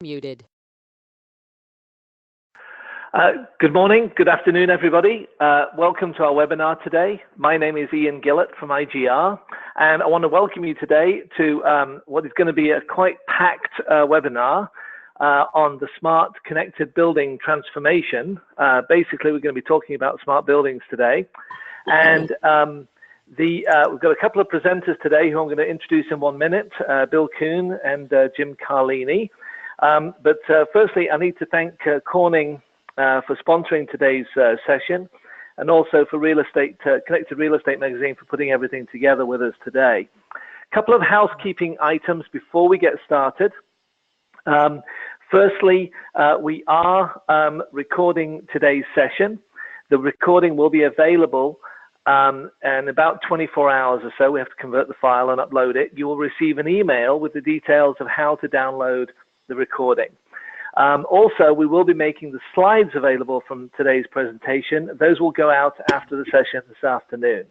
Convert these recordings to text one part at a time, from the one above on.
Muted. Good morning, good afternoon, everybody. Welcome to our webinar today. My name is Ian Gillett from IGR, and I want to welcome you today to what is going to be a quite packed webinar on the smart connected building transformation. Basically, we're going to be talking about smart buildings today. And we've got a couple of presenters today who I'm going to introduce in 1 minute, Bill Kuhn and Jim Carlini. But firstly, I need to thank Corning for sponsoring today's session, and also for Connected Real Estate Magazine for putting everything together with us today. A couple of housekeeping items before we get started. Firstly, we are recording today's session. The recording will be available in about 24 hours or so. We have to convert the file and upload it. You will receive an email with the details of how to download the recording. Also, we will be making the slides available from today's presentation. Those will go out after the session this afternoon.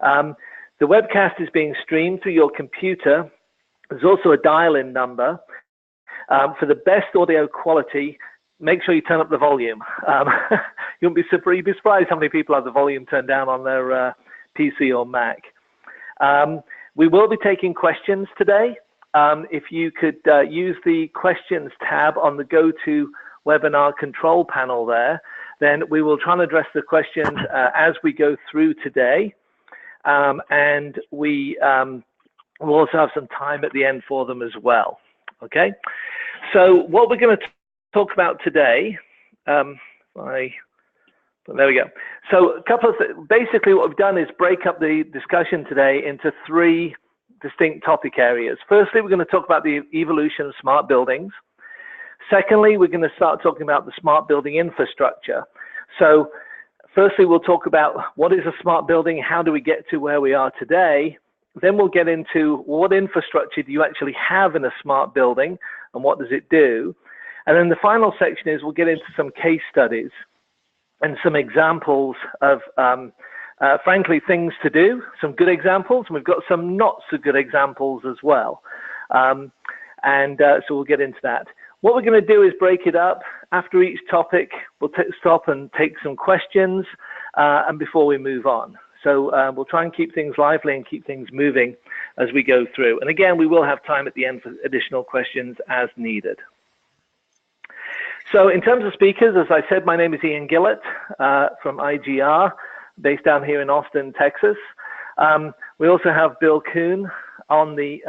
The webcast is being streamed through your computer. There's also a dial-in number. For the best audio quality, make sure you turn up the volume. You'd be surprised how many people have the volume turned down on their PC or Mac. We will be taking questions today. If you could use the questions tab on the GoToWebinar control panel there, then we will try and address the questions as we go through today. And we will also have some time at the end for them as well. Okay, so what we're going to talk about today, there we go. So a couple of basically what we've done is break up the discussion today into 3 distinct topic areas. Firstly, we're going to talk about the evolution of smart buildings. Secondly, we're going to start talking about the smart building infrastructure. So firstly, we'll talk about what is a smart building, how do we get to where we are today. Then we'll get into what infrastructure do you actually have in a smart building and what does it do. And then the final section is we'll get into some case studies and some examples of frankly, things to do, some good examples, and we've got some not so good examples as well. So we'll get into that. What we're going to do is break it up. After each topic, we'll stop and take some questions and before we move on. So we'll try and keep things lively and keep things moving as we go through. And again, we will have time at the end for additional questions as needed. So in terms of speakers, as I said, my name is Ian Gillett from IGR, based down here in Austin, Texas. We also have Bill Kuhn on the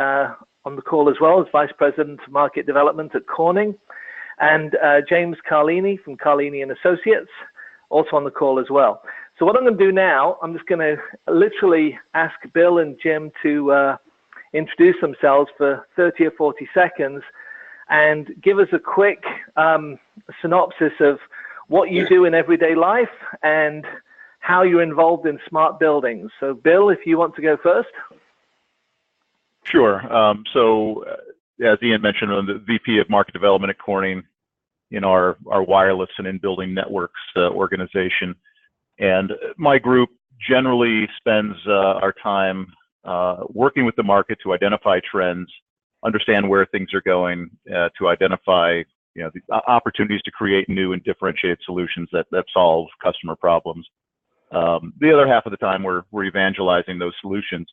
call as well, as Vice President of Market Development at Corning, and James Carlini from Carlini and Associates, also on the call as well. So what I'm going to do now, I'm just going to literally ask Bill and Jim to introduce themselves for 30 or 40 seconds and give us a quick synopsis of what you do in everyday life and how you're involved in smart buildings. So Bill, if you want to go first. Sure. As Ian mentioned, I'm the VP of Market Development at Corning in our wireless and in-building networks organization. And my group generally spends our time working with the market to identify trends, understand where things are going, to identify the opportunities to create new and differentiated solutions that solve customer problems. The other half of the time, we're evangelizing those solutions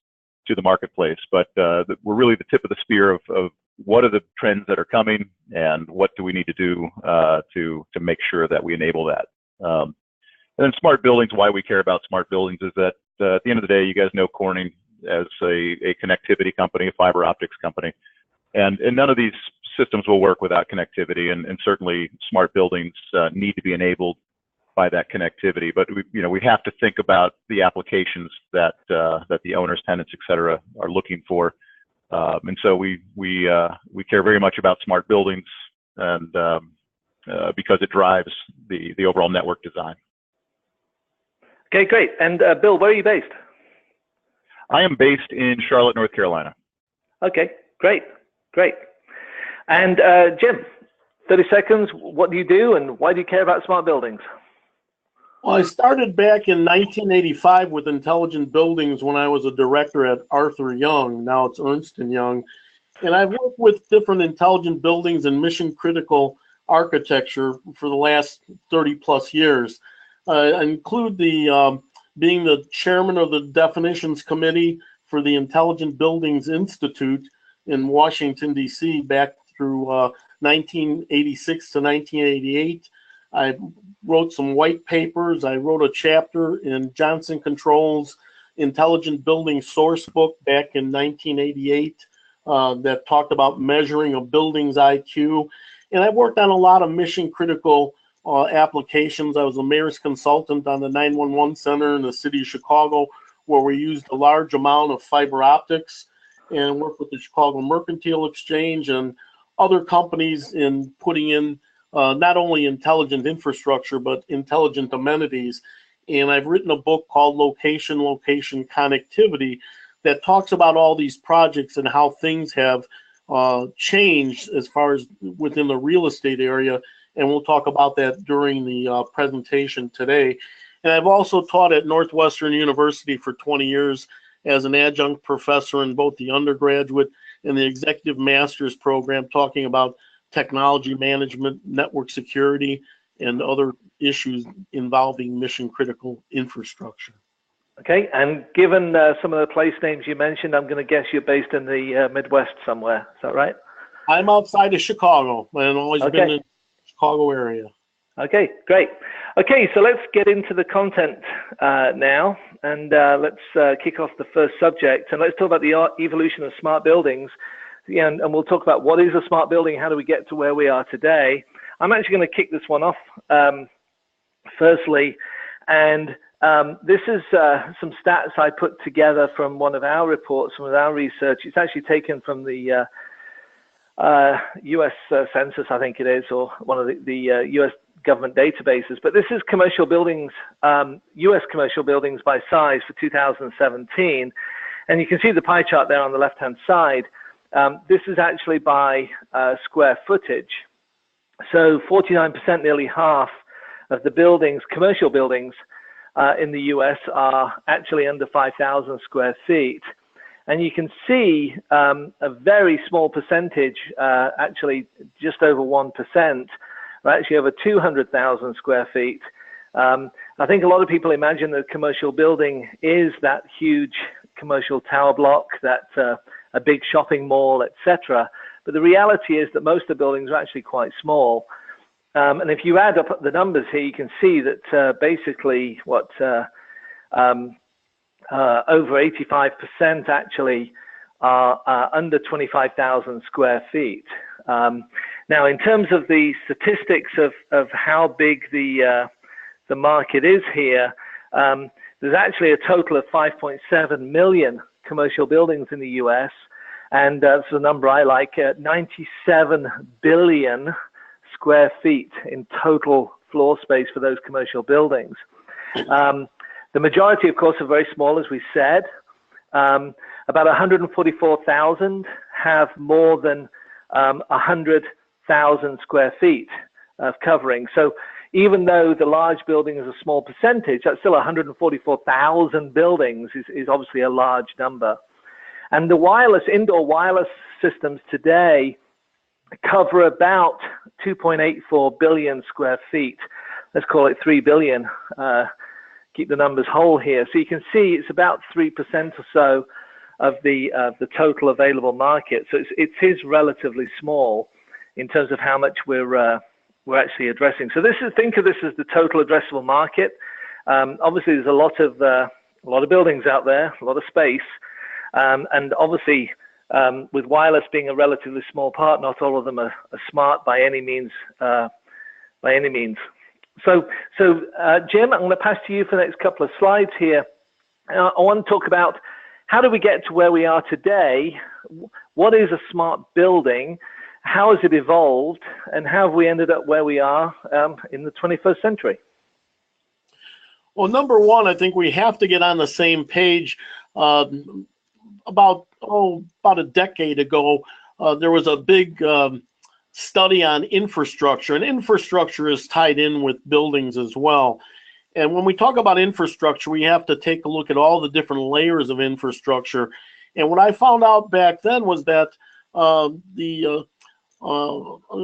to the marketplace, but we're really the tip of the spear of what are the trends that are coming and what do we need to do to make sure that we enable that. And then smart buildings, why we care about smart buildings is that at the end of the day, you guys know Corning as a connectivity company, a fiber optics company, and none of these systems will work without connectivity, and certainly smart buildings need to be enabled by that connectivity. But we have to think about the applications that the owners, tenants, et cetera, are looking for, and so we care very much about smart buildings, and because it drives the overall network design. Okay, great. And Bill, where are you based? I am based in Charlotte, North Carolina. Okay, great. And Jim, 30 seconds, what do you do and why do you care about smart buildings? Well, I started back in 1985 with intelligent buildings when I was a director at Arthur Young. Now it's Ernst & Young. And I've worked with different intelligent buildings and mission critical architecture for the last 30 plus years. I include the being the chairman of the definitions committee for the Intelligent Buildings Institute in Washington, D.C. back through 1986 to 1988. I wrote some white papers. I wrote a chapter in Johnson Controls Intelligent Building Source Book back in 1988 that talked about measuring a building's IQ. And I worked on a lot of mission critical applications. I was a mayor's consultant on the 911 center in the city of Chicago, where we used a large amount of fiber optics, and worked with the Chicago Mercantile Exchange and other companies in putting in not only intelligent infrastructure, but intelligent amenities. And I've written a book called Location Connectivity that talks about all these projects and how things have changed as far as within the real estate area. And we'll talk about that during the presentation today. And I've also taught at Northwestern University for 20 years as an adjunct professor in both the undergraduate and the executive master's program, talking about technology management, network security, and other issues involving mission critical infrastructure. Okay, and given some of the place names you mentioned, I'm going to guess you're based in the Midwest somewhere. Is that right? I'm outside of Chicago and always been in the Chicago area. Okay, great. Okay, so let's get into the content now, and let's kick off the first subject, and let's talk about the evolution of smart buildings. Yeah, and we'll talk about what is a smart building, how do we get to where we are today. I'm actually going to kick this one off firstly, and this is some stats I put together from one of our reports, from our research. It's actually taken from the U.S. Census, I think it is, or one of the U.S. government databases. But this is commercial buildings, U.S. commercial buildings by size for 2017. And you can see the pie chart there on the left-hand side. This is actually by square footage. So 49%, nearly half of the buildings, commercial buildings in the US are actually under 5,000 square feet. And you can see a very small percentage, actually just over 1%, are actually over 200,000 square feet. I think a lot of people imagine that a commercial building is that huge commercial tower block, that a big shopping mall, etc. But the reality is that most of the buildings are actually quite small. And if you add up the numbers here, you can see that basically what over 85% actually are under 25,000 square feet. Now, in terms of the statistics of how big the market is here, there's actually a total of 5.7 million commercial buildings in the US, and that's the number I like, 97 billion square feet in total floor space for those commercial buildings. The majority, of course, are very small, as we said. About 144,000 have more than 100,000 square feet of covering. So even though the large building is a small percentage, that's still 144,000 buildings is obviously a large number. And the wireless, indoor wireless systems today cover about 2.84 billion square feet. Let's call it 3 billion. Keep the numbers whole here. So you can see it's about 3% or so of the total available market. So it is relatively small in terms of how much we're actually addressing. So think of this as the total addressable market. Obviously, there's a lot of buildings out there, a lot of space, and obviously, with wireless being a relatively small part, not all of them are smart by any means. So Jim, I'm going to pass to you for the next couple of slides here. I want to talk about how do we get to where we are today? What is a smart building? How has it evolved? And how have we ended up where we are in the 21st century? Well, number one, I think we have to get on the same page. About a decade ago, there was a big study on infrastructure, and infrastructure is tied in with buildings as well. And when we talk about infrastructure, we have to take a look at all the different layers of infrastructure. And what I found out back then was that the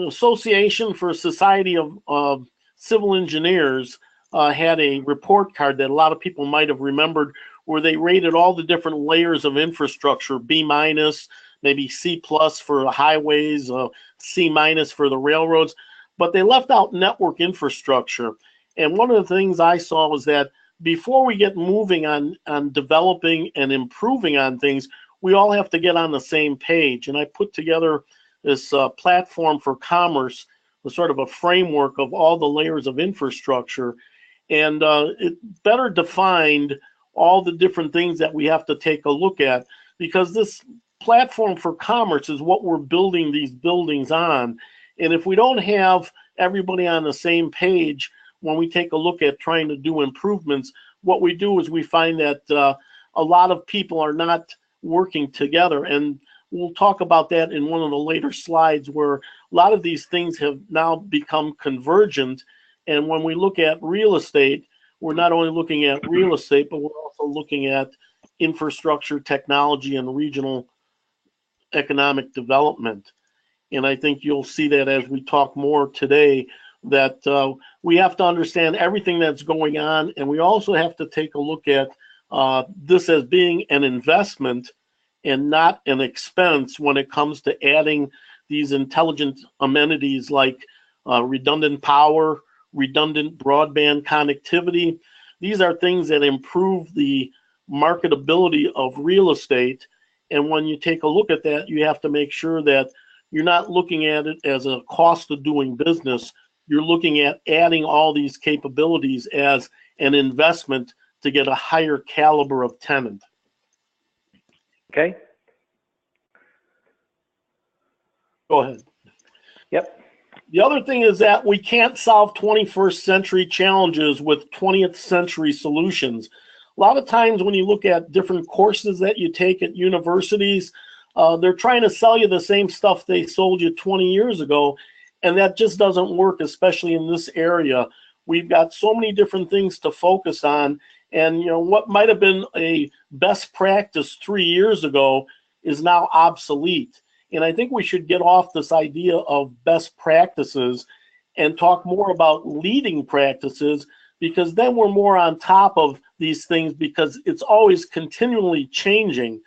Association for Society of Civil Engineers had a report card that a lot of people might have remembered, where they rated all the different layers of infrastructure, B minus, maybe C plus for the highways, C minus for the railroads, but they left out network infrastructure. And one of the things I saw was that before we get moving on developing and improving on things, we all have to get on the same page. And I put together this platform for commerce, a sort of a framework of all the layers of infrastructure. And it better defined all the different things that we have to take a look at, because this platform for commerce is what we're building these buildings on. And if we don't have everybody on the same page when we take a look at trying to do improvements, what we do is we find that a lot of people are not working together. And we'll talk about that in one of the later slides, where a lot of these things have now become convergent. And when we look at real estate, we're not only looking at real estate, but we're also looking at infrastructure, technology, and regional economic development. And I think you'll see that as we talk more today, that we have to understand everything that's going on. And we also have to take a look at this as being an investment and not an expense when it comes to adding these intelligent amenities like redundant power, redundant broadband connectivity. These are things that improve the marketability of real estate. And when you take a look at that, you have to make sure that you're not looking at it as a cost of doing business. You're looking at adding all these capabilities as an investment to get a higher caliber of tenant. Okay. Go ahead. Yep. The other thing is that we can't solve 21st century challenges with 20th century solutions. A lot of times when you look at different courses that you take at universities, they're trying to sell you the same stuff they sold you 20 years ago, and that just doesn't work, especially in this area. We've got so many different things to focus on, and what might have been a best practice 3 years ago is now obsolete. And I think we should get off this idea of best practices and talk more about leading practices, because then we're more on top of these things, because it's always continually changing.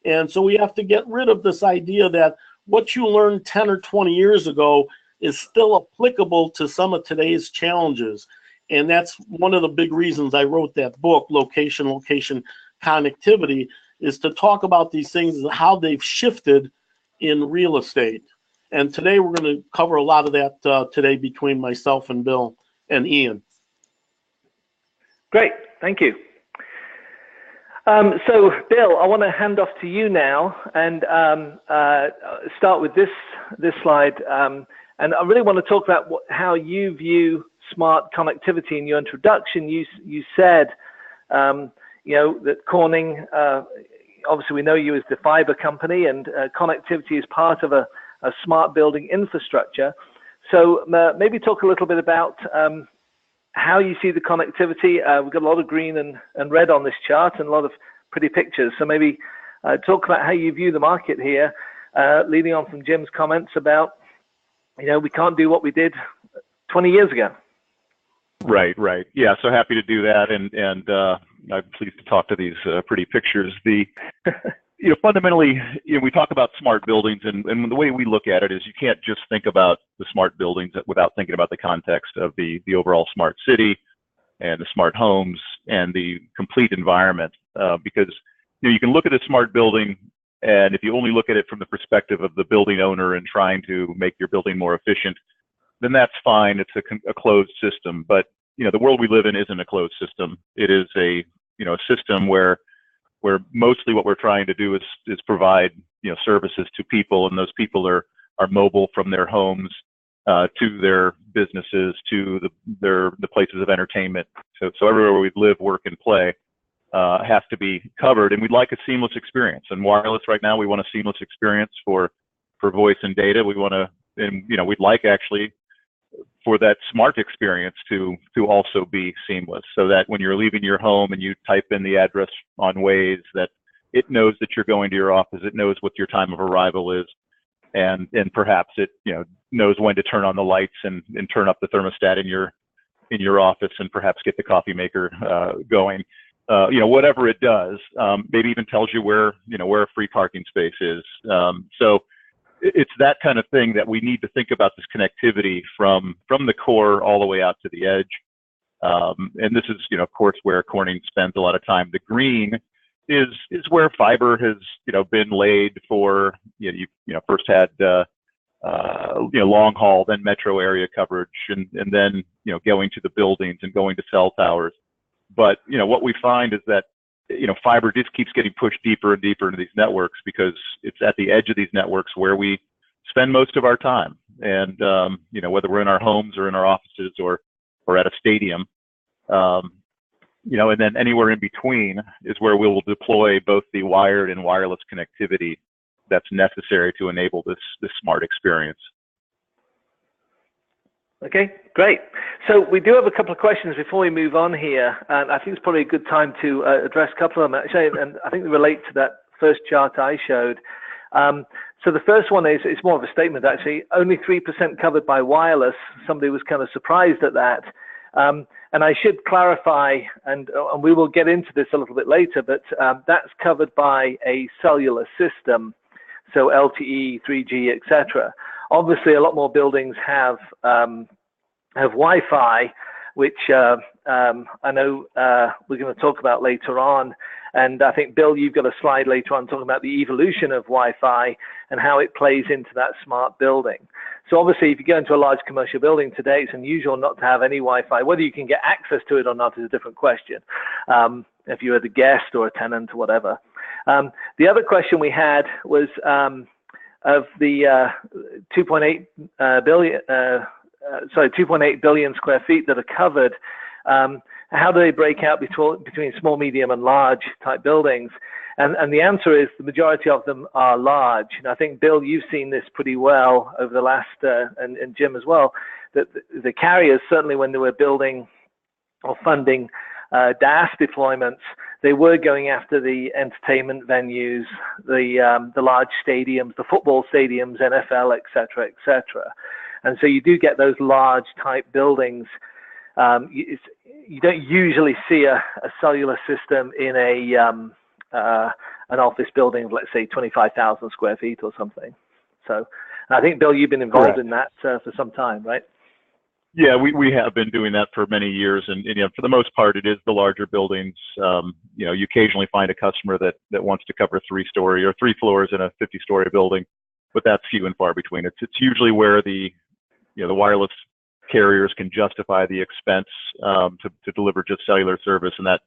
And so we have to get rid of this idea that what you learned 10 or 20 years ago is still applicable to some of today's challenges. And that's one of the big reasons I wrote that book, Location Connectivity, is to talk about these things and how they've shifted in real estate. And today we're going to cover a lot of that today between myself and Bill and Ian. Great, thank you. So Bill, I want to hand off to you now and start with this slide. And I really want to talk about how you view smart connectivity. In your introduction, you said, that Corning, obviously we know you as the fiber company, and connectivity is part of a smart building infrastructure. So maybe talk a little bit about how you see the connectivity. We've got a lot of green and red on this chart and a lot of pretty pictures. So maybe talk about how you view the market here, leading on from Jim's comments about, we can't do what we did 20 years ago. Right. Yeah, so happy to do that, and I'm pleased to talk to these pretty pictures. Fundamentally, we talk about smart buildings, and the way we look at it is you can't just think about the smart buildings without thinking about the context of the overall smart city and the smart homes and the complete environment, because you can look at a smart building, and if you only look at it from the perspective of the building owner and trying to make your building more efficient, then that's fine. It's a closed system. But the world we live in isn't a closed system. It is a system where mostly what we're trying to do is provide services to people, and those people are mobile from their homes to their businesses, to the places of entertainment. So everywhere we live, work, and play has to be covered, and we'd like a seamless experience. And wireless right now, we want a seamless experience for voice and data. We want to, and we'd like actually for that smart experience to also be seamless, so that when you're leaving your home and you type in the address on Waze, that it knows that you're going to your office, it knows what your time of arrival is, and perhaps it knows when to turn on the lights and turn up the thermostat in your office and perhaps get the coffee maker going. Whatever it does, maybe even tells you where a free parking space is. So it's that kind of thing that we need to think about, this connectivity from the core all the way out to the edge. And this is, of course, where Corning spends a lot of time. The green is where fiber has, been laid for, you first had, long haul, then metro area coverage, and then, going to the buildings and going to cell towers. But, what we find is that, fiber just keeps getting pushed deeper and deeper into these networks because it's at the edge of these networks where we spend most of our time. And, whether we're in our homes or in our offices or at a stadium, and then anywhere in between is where we will deploy both the wired and wireless connectivity that's necessary to enable this smart experience. Okay, great. So we do have a couple of questions before we move on here, and I think it's probably a good time to address a couple of them, actually, and I think they relate to that first chart I showed. So the first one is, it's more of a statement, actually. Only 3% covered by wireless. Somebody was kind of surprised at that. And I should clarify, and we will get into this a little bit later, but that's covered by a cellular system, so LTE, 3G, etc. Obviously, a lot more buildings have Wi-Fi, which I know we're going to talk about later on. And I think, Bill, you've got a slide later on talking about the evolution of Wi-Fi and how it plays into that smart building. So obviously, if you go into a large commercial building today, it's unusual not to have any Wi-Fi. Whether you can get access to it or not is a different question, if you're a guest or a tenant or whatever. The other question we had was of the 2.8 billion square feet that are covered, how do they break out between small, medium, and large type buildings? And the answer is the majority of them are large. And I think, Bill, you've seen this pretty well over the last, and Jim as well, that the carriers, certainly when they were building or funding DAS deployments, they were going after the entertainment venues, the large stadiums, the football stadiums, NFL, et cetera, et cetera. And so you do get those large type buildings. You don't usually see a cellular system in an office building of, let's say, 25,000 square feet or something. So I think, Bill, you've been involved Correct. In that for some time, right? Yeah, we have been doing that for many years, and for the most part, it is the larger buildings. You occasionally find a customer that wants to cover 3-story or 3 floors in a 50-story building, but that's few and far between. It's usually where the wireless carriers can justify the expense to deliver just cellular service, and that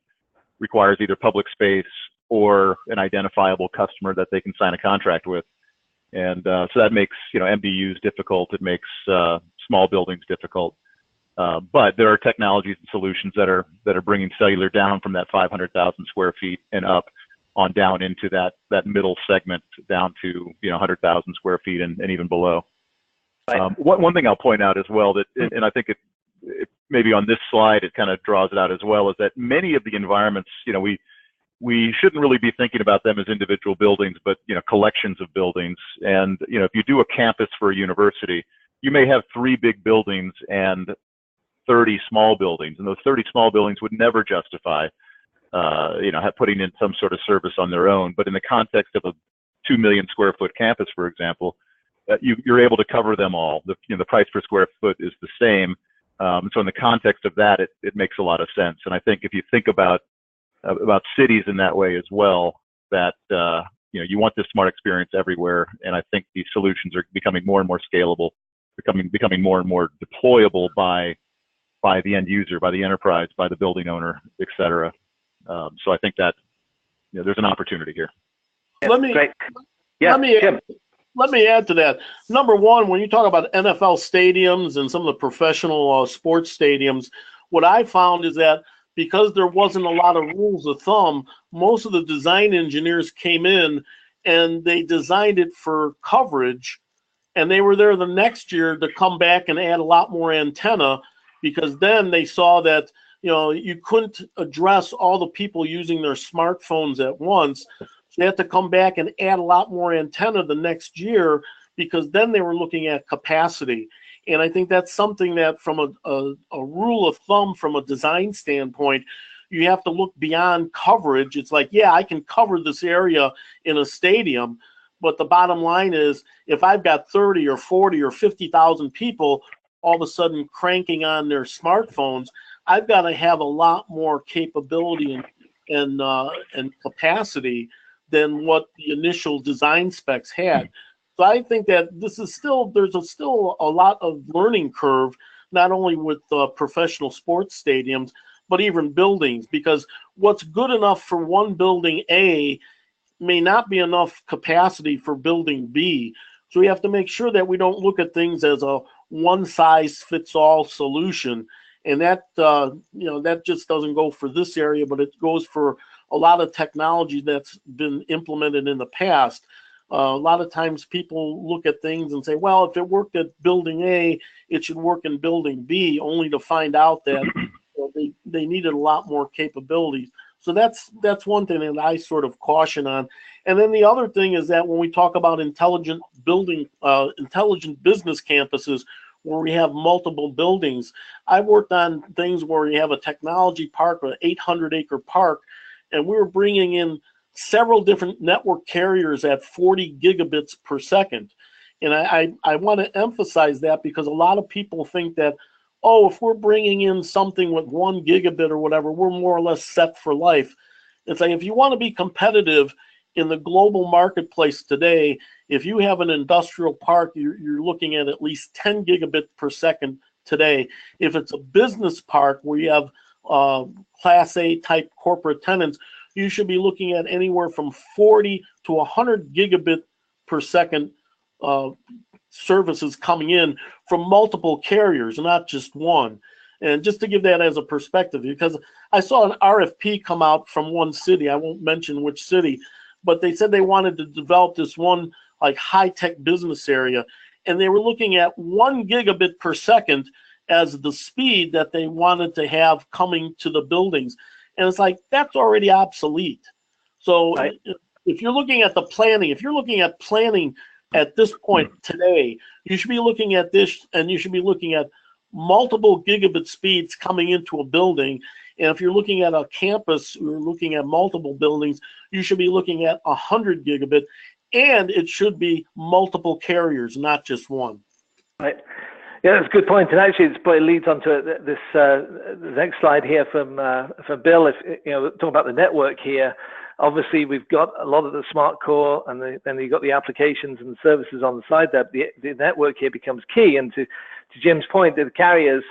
requires either public space or an identifiable customer that they can sign a contract with. And so that makes MDUs difficult. It makes small buildings difficult. But there are technologies and solutions that are bringing cellular down from that 500,000 square feet and up on down into that middle segment down to 100,000 square feet and even below. Right. One thing I'll point out as well that, and I think it maybe on this slide it kind of draws it out as well, is that many of the environments, we shouldn't really be thinking about them as individual buildings, but collections of buildings. And if you do a campus for a university, you may have 3 big buildings and 30 small buildings, and those 30 small buildings would never justify putting in some sort of service on their own. But in the context of a 2 million square foot campus, for example, you're able to cover them all. The price per square foot is the same. So in the context of that, it makes a lot of sense. And I think if you think about cities in that way as well, that you want this smart experience everywhere. And I think these solutions are becoming more and more scalable, becoming more and more deployable by the end user, by the enterprise, by the building owner, et cetera. So I think that there's an opportunity here. Let me add to that. Number one, when you talk about NFL stadiums and some of the professional sports stadiums, what I found is that because there wasn't a lot of rules of thumb, most of the design engineers came in and they designed it for coverage, and they were there the next year to come back and add a lot more antenna, because then they saw that you couldn't address all the people using their smartphones at once. So they had to come back and add a lot more antenna the next year, because then they were looking at capacity. And I think that's something that from a rule of thumb, from a design standpoint, you have to look beyond coverage. It's like, yeah, I can cover this area in a stadium, but the bottom line is if I've got 30 or 40 or 50,000 people all of a sudden cranking on their smartphones, I've got to have a lot more capability and capacity than what the initial design specs had. So I think that there's still a lot of learning curve, not only with professional sports stadiums, but even buildings, because what's good enough for one building A may not be enough capacity for building B. So we have to make sure that we don't look at things as a one-size-fits-all solution. And that, that just doesn't go for this area, but it goes for a lot of technology that's been implemented in the past. A lot of times people look at things and say, well, if it worked at building A, it should work in building B, only to find out that they needed a lot more capabilities. So that's one thing that I sort of caution on. And then the other thing is that when we talk about intelligent business campuses, where we have multiple buildings, I've worked on things where you have a technology park, an 800-acre park, and we were bringing in several different network carriers at 40 gigabits per second. And I want to emphasize that because a lot of people think that, oh, if we're bringing in something with 1 gigabit or whatever, we're more or less set for life. It's like if you want to be competitive in the global marketplace today, if you have an industrial park, you're looking at least 10 gigabit per second today. If it's a business park where you have Class A type corporate tenants, you should be looking at anywhere from 40 to 100 gigabit per second services coming in from multiple carriers, not just one. And just to give that as a perspective, because I saw an RFP come out from one city, I won't mention which city, but they said they wanted to develop this one like high-tech business area, and they were looking at 1 gigabit per second as the speed that they wanted to have coming to the buildings. And it's like, that's already obsolete. So right. If you're looking at the planning, if you're looking at planning at this point today, you should be looking at this, and you should be looking at multiple gigabit speeds coming into a building. And if you're looking at a campus, you're looking at multiple buildings, you should be looking at 100 gigabit, and it should be multiple carriers, not just one. Right. Yeah, that's a good point. And actually, it probably leads on to this the next slide here from Bill. If talking about the network here, obviously we've got a lot of the smart core, and then you've got the applications and services on the side there. The network here becomes key. And to Jim's point, the carriers,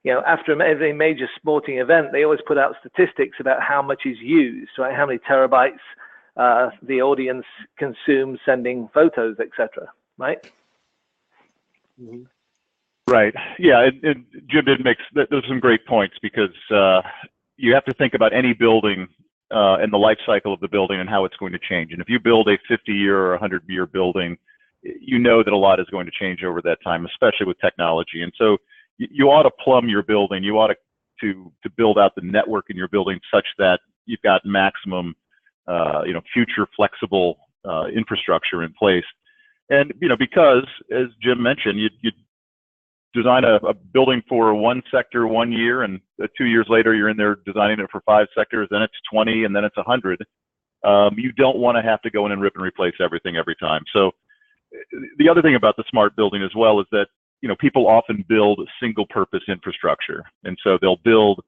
after every major sporting event, they always put out statistics about how much is used, right? How many terabytes the audience consumes sending photos, etc. Right? Mm-hmm. Right. Yeah. And Jim did those some great points, because you have to think about any building and the life cycle of the building and how it's going to change. And if you build a 50-year or 100-year building, you know that a lot is going to change over that time, especially with technology. And so you ought to plumb your building. You ought to build out the network in your building such that you've got maximum, future flexible infrastructure in place. And, because, as Jim mentioned, you design a building for one sector 1 year, and 2 years later you're in there designing it for 5 sectors, then it's 20, and then it's 100. You don't want to have to go in and rip and replace everything every time. So the other thing about the smart building as well is that, people often build single purpose infrastructure. And so they'll build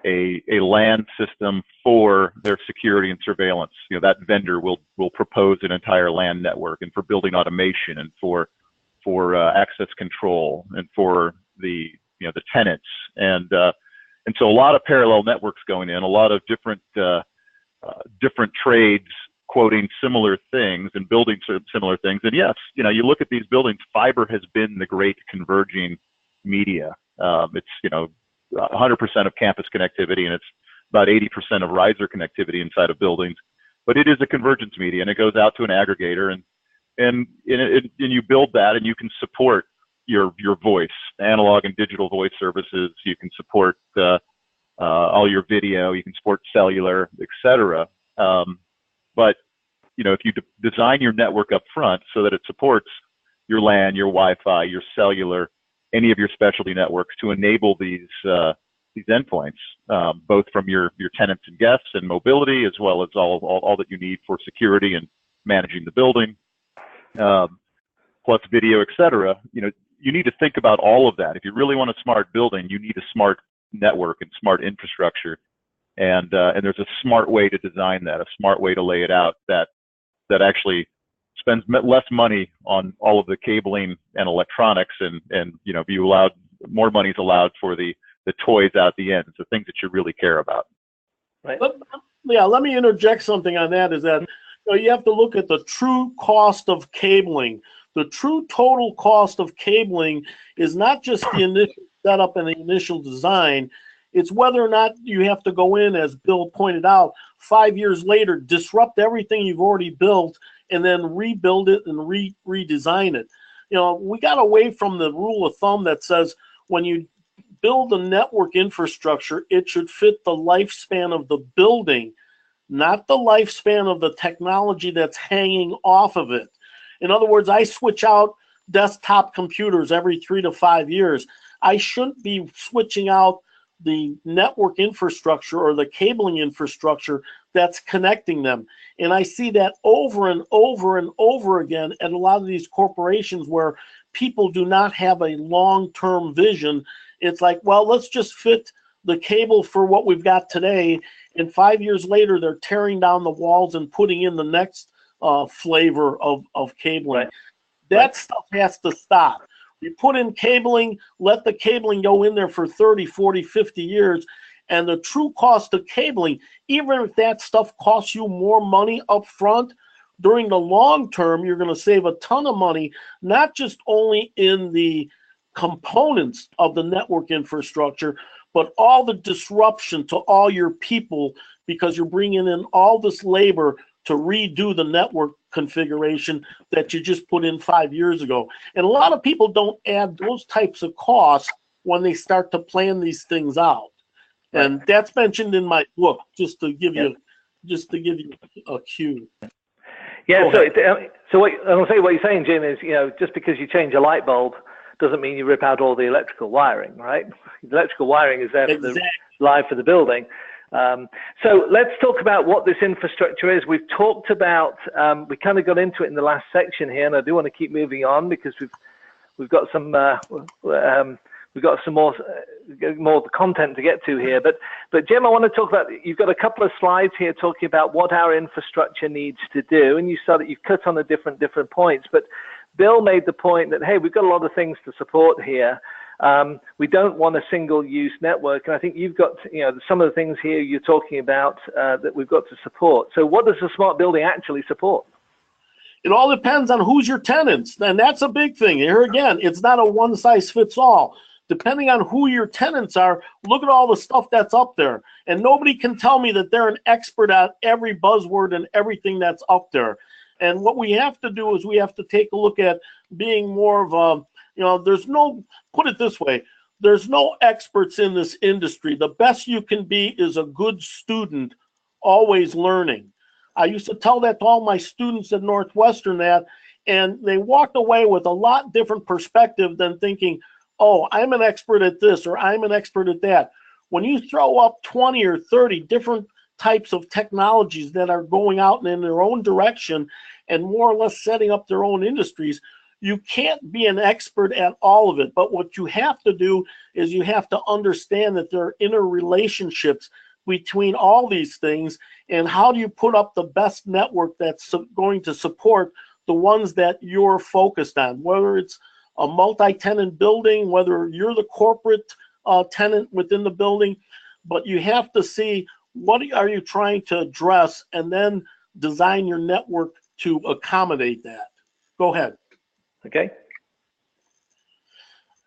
a LAN system for their security and surveillance. That vendor will propose an entire LAN network, and for building automation, and for access control, and for the tenants, and so a lot of parallel networks going in, a lot of different trades quoting similar things and building similar things. And yes, you look at these buildings, fiber has been the great converging media. It's 100% of campus connectivity, and it's about 80% of riser connectivity inside of buildings. But it is a convergence media, and it goes out to an aggregator, and you build that, and you can support your voice, analog and digital voice services. You can support all your video. You can support cellular, etc. But if you design your network up front so that it supports your LAN, your Wi-Fi, your cellular, any of your specialty networks to enable these endpoints, both from your tenants and guests and mobility, as well as all that you need for security and managing the building, plus video, etc. You need to think about all of that. If you really want a smart building, you need a smart network and smart infrastructure. And there's a smart way to design that, a smart way to lay it out that actually spends less money on all of the cabling and electronics, and more money is allowed for the toys out the end, the things that you really care about. Right. Let me interject something on that. Is that you have to look at the true cost of cabling. The true total cost of cabling is not just the initial setup and the initial design. It's whether or not you have to go in, as Bill pointed out, 5 years later, disrupt everything you've already built, and then rebuild it and redesign it. We got away from the rule of thumb that says when you build a network infrastructure, it should fit the lifespan of the building, not the lifespan of the technology that's hanging off of it. In other words, I switch out desktop computers every 3 to 5 years. I shouldn't be switching out the network infrastructure or the cabling infrastructure that's connecting them. And I see that over and over and over again at a lot of these corporations where people do not have a long-term vision. It's like, well, let's just fit the cable for what we've got today. And 5 years later, they're tearing down the walls and putting in the next flavor of cabling. Right. That stuff has to stop. You put in cabling, let the cabling go in there for 30, 40, 50 years. And the true cost of cabling, even if that stuff costs you more money up front, during the long term, you're going to save a ton of money, not just only in the components of the network infrastructure, but all the disruption to all your people, because you're bringing in all this labor to redo the network configuration that you just put in 5 years ago. And a lot of people don't add those types of costs when they start to plan these things out. And that's mentioned in my book, just to give you a cue. Yeah. So what you're saying, Jim, is just because you change a light bulb doesn't mean you rip out all the electrical wiring, right? The electrical wiring is there for the life of the building. So let's talk about what this infrastructure is. We've talked about, we kind of got into it in the last section here, and I do want to keep moving on because we've got some more content to get to here. But Jim, I want to talk about, you've got a couple of slides here talking about what our infrastructure needs to do, and you saw that you've cut on the different points. But Bill made the point that, hey, we've got a lot of things to support here. We don't want a single-use network, and I think you've got, some of the things here you're talking about that we've got to support. So what does a smart building actually support? It all depends on who's your tenants, and that's a big thing. Here again, it's not a one-size-fits-all. Depending on who your tenants are, look at all the stuff that's up there, and nobody can tell me that they're an expert at every buzzword and everything that's up there. And what we have to do is we have to take a look at being more of a, put it this way, there's no experts in this industry. The best you can be is a good student, always learning. I used to tell that to all my students at Northwestern and they walked away with a lot different perspective than thinking, oh, I'm an expert at this or I'm an expert at that. When you throw up 20 or 30 different types of technologies that are going out in their own direction and more or less setting up their own industries, you can't be an expert at all of it. But what you have to do is you have to understand that there are interrelationships between all these things, and how do you put up the best network that's going to support the ones that you're focused on, whether it's a multi-tenant building, whether you're the corporate tenant within the building. But you have to see what are you trying to address and then design your network to accommodate that. Go ahead. Okay.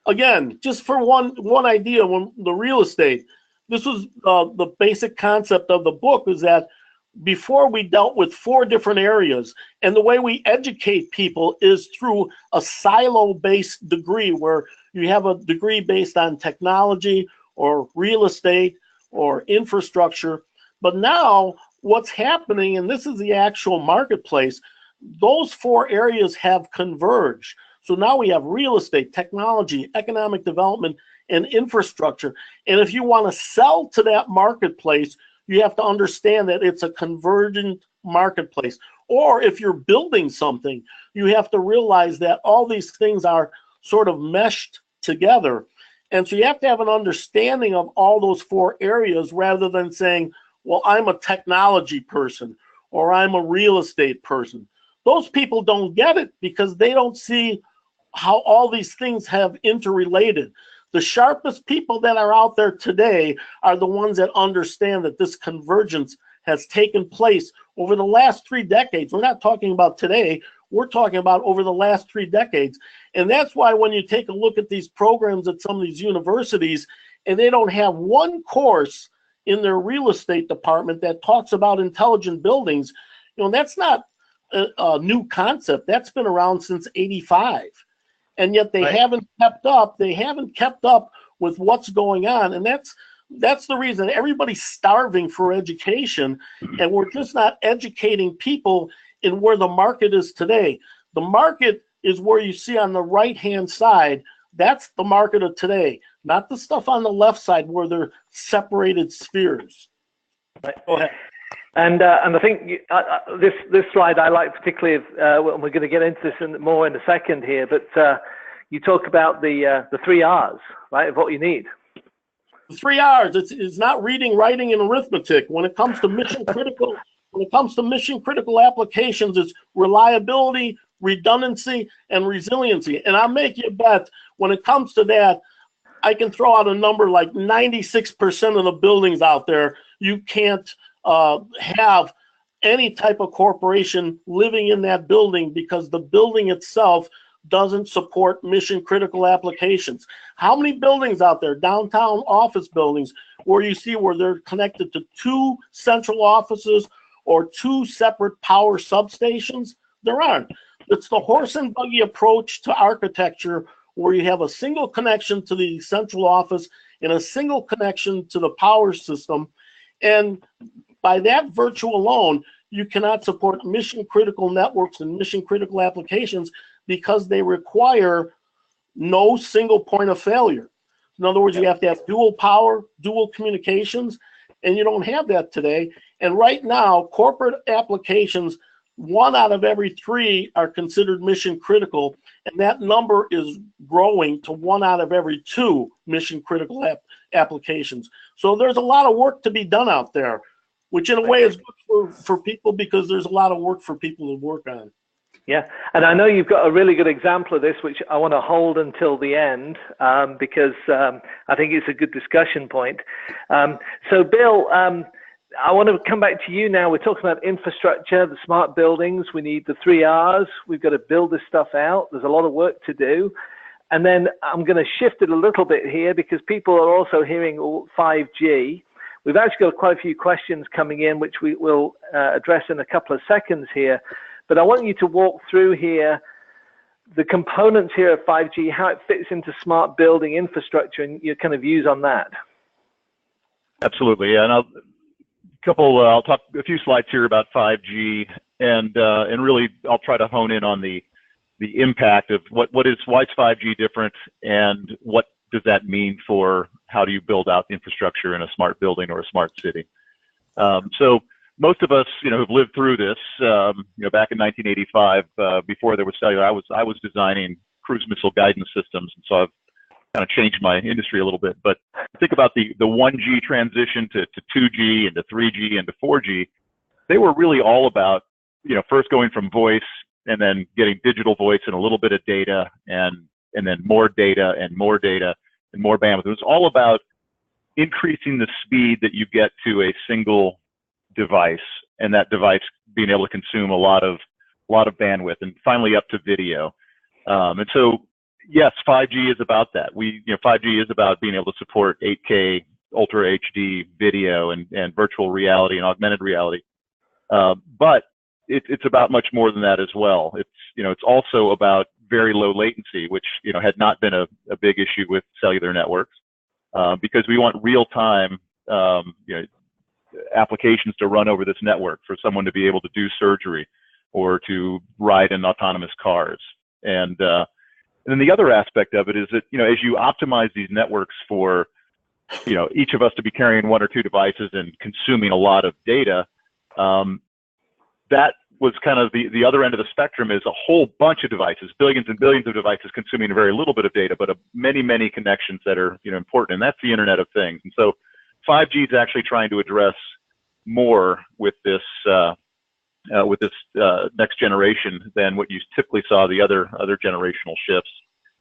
Again, just for one idea, when the real estate, this was the basic concept of the book, is that before we dealt with 4 different areas, and the way we educate people is through a silo-based degree where you have a degree based on technology or real estate or infrastructure. But now what's happening, and this is the actual marketplace, those 4 areas have converged. So now we have real estate, technology, economic development, and infrastructure. And if you want to sell to that marketplace, you have to understand that it's a convergent marketplace. Or if you're building something, you have to realize that all these things are sort of meshed together. And so you have to have an understanding of all those four areas rather than saying, well, I'm a technology person or I'm a real estate person. Those people don't get it because they don't see how all these things have interrelated. The sharpest people that are out there today are the ones that understand that this convergence has taken place over the last 3 decades. We're not talking about today. We're talking about over the last 3 decades. And that's why when you take a look at these programs at some of these universities, and they don't have one course in their real estate department that talks about intelligent buildings, that's not a new concept. That's been around since '85. And yet they haven't kept up. They haven't kept up with what's going on. And that's the reason everybody's starving for education, and we're just not educating people in where the market is today. The market is where you see on the right-hand side. That's the market of today, not the stuff on the left side where they're separated spheres. Right. Go ahead. And I think this slide I like particularly. We're going to get into this more in a second here, but you talk about the 3 R's, right, of what you need. The 3 R's. It's not reading, writing, and arithmetic. When it comes to mission critical applications, it's reliability, redundancy, and resiliency. And I'll make you a bet when it comes to that, I can throw out a number like 96% of the buildings out there you can't have any type of corporation living in that building because the building itself doesn't support mission critical applications. How many buildings out there, downtown office buildings, where you see where they're connected to 2 central offices or 2 separate power substations? There aren't. It's the horse and buggy approach to architecture where you have a single connection to the central office and a single connection to the power system. And by that virtue alone, you cannot support mission critical networks and mission critical applications because they require no single point of failure. In other words, you have to have dual power, dual communications, and you don't have that today. And right now, corporate applications, 1 out of every 3 are considered mission critical, and that number is growing to 1 out of every 2 mission critical applications. So there's a lot of work to be done out there, which in a way is good for people because there's a lot of work for people to work on. Yeah, and I know you've got a really good example of this, which I want to hold until the end because I think it's a good discussion point. So Bill, I want to come back to you now. We're talking about infrastructure, the smart buildings. We need the 3 R's. We've got to build this stuff out. There's a lot of work to do. And then I'm going to shift it a little bit here because people are also hearing 5G. We've actually got quite a few questions coming in, which we will address in a couple of seconds here. But I want you to walk through here the components here of 5G, how it fits into smart building infrastructure, and your kind of views on that. Absolutely, and I'll talk a few slides here about 5G, and really I'll try to hone in on the impact of why is 5G different, and what does that mean for how do you build out infrastructure in a smart building or a smart city. So most of us, who've lived through this, back in 1985, before there was cellular, I was designing cruise missile guidance systems, and so I've kind of changed my industry a little bit. But think about the 1G transition to 2G and to 3G and to 4G. They were really all about, first going from voice and then getting digital voice and a little bit of data and then more data and more data and more bandwidth. It was all about increasing the speed that you get to a single device, and that device being able to consume a lot of bandwidth, and finally up to video. And so, yes, 5G is about that. 5G is about being able to support 8K, Ultra HD video and virtual reality and augmented reality. But it's about much more than that as well. It's also about very low latency, which had not been a big issue with cellular networks, because we want real time applications to run over this network for someone to be able to do surgery or to ride in autonomous cars. And And then the other aspect of it is that, as you optimize these networks for, each of us to be carrying one or two devices and consuming a lot of data, that was kind of the other end of the spectrum, is a whole bunch of devices, billions and billions of devices consuming a very little bit of data, but many, many connections that are, important. And that's the Internet of Things. And so 5G is actually trying to address more with this next generation than what you typically saw the other generational shifts.